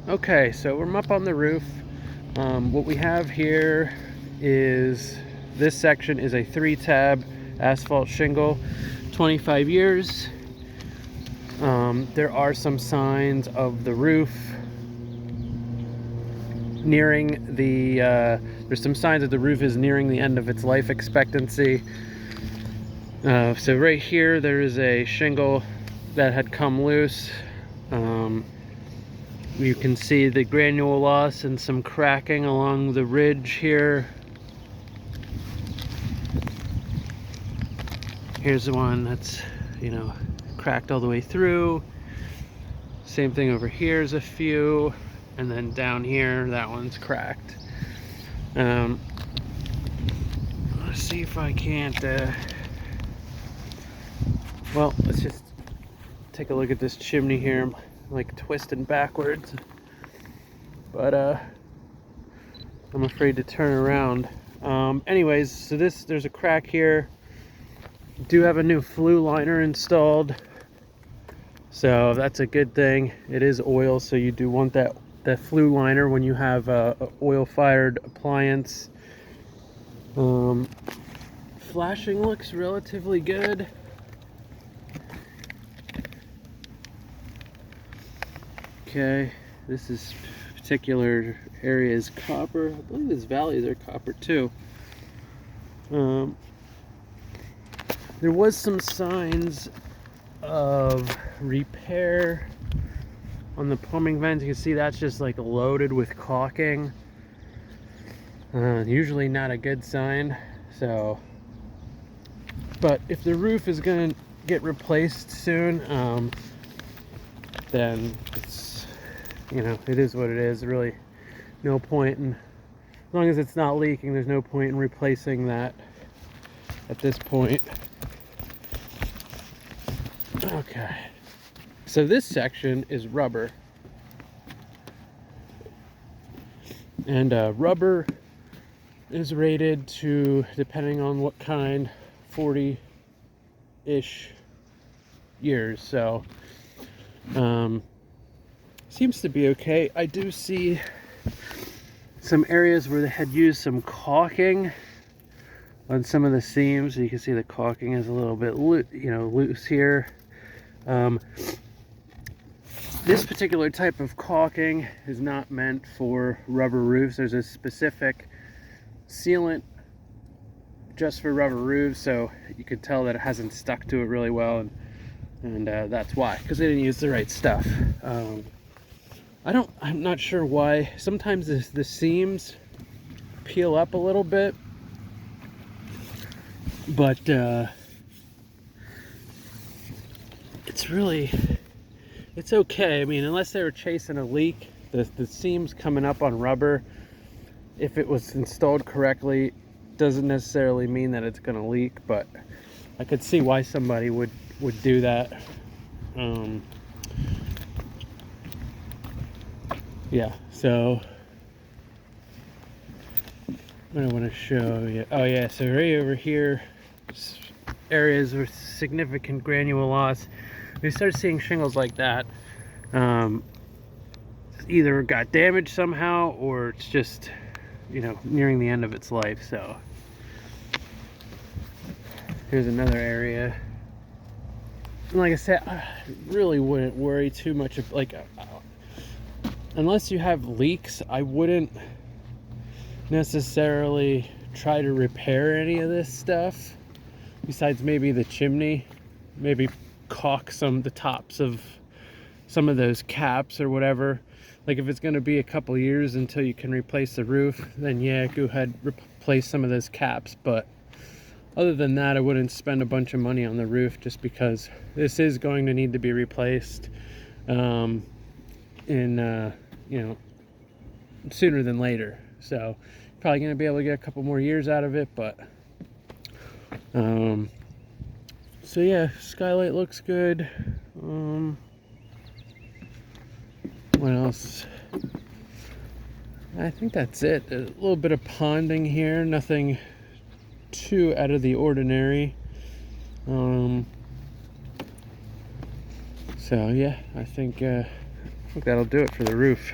Okay, so we're up on the roof. What we have here is, this section is a 3-tab asphalt shingle, 25 years. There are some signs of the roof nearing the, there's some signs that the roof is nearing the end of its life expectancy. So right here, there is a shingle that had come loose. You can see the granule loss and some cracking along the ridge here. Here's the one that's, cracked all the way through. Same thing over here is a few. And then down here, that one's cracked. Let's see if I can't, well, let's just take a look at this chimney here. I'm like twisting backwards, but I'm afraid to turn around. Anyways, so there's a crack here. Do have a new flue liner installed, so that's a good thing. It is oil, so you do want that flue liner when you have a oil-fired appliance. Flashing looks relatively good. Okay, this particular area is copper. I believe these valleys are copper too. There was some signs of repair on the plumbing vents. You can see that's just like loaded with caulking. Usually not a good sign. So, but if the roof is gonna get replaced soon, then it's, it is what it is. Really no point in, as long as it's not leaking, there's no point in replacing that at this point. Okay, so this section is rubber, and rubber is rated to, depending on what kind, 40-ish years. So seems to be okay. I do see some areas where they had used some caulking on some of the seams. You can see the caulking is a little bit loose here. This particular type of caulking is not meant for rubber roofs. There's a specific sealant just for rubber roofs, so you can tell that it hasn't stuck to it really well, and that's why, because they didn't use the right stuff. I'm not sure why. Sometimes the seams peel up a little bit, but it's okay. I mean, unless they were chasing a leak, the seams coming up on rubber, if it was installed correctly, doesn't necessarily mean that it's going to leak, but I could see why somebody would do that. Yeah, so what I want to show you, oh yeah, so right over here, areas with significant granule loss. We start seeing shingles like that, either got damaged somehow, or it's just, nearing the end of its life. So here's another area. And like I said, I really wouldn't worry too much of, unless you have leaks, I wouldn't necessarily try to repair any of this stuff, besides maybe the chimney. Maybe caulk the tops of some of those caps or whatever. Like, if it's going to be a couple years until you can replace the roof, then yeah, go ahead, replace some of those caps. But other than that, I wouldn't spend a bunch of money on the roof, just because this is going to need to be replaced sooner than later. So probably going to be able to get a couple more years out of it, but so yeah, skylight looks good. What else? I think that's it. A little bit of ponding here, nothing too out of the ordinary. So yeah, I think that'll do it for the roof.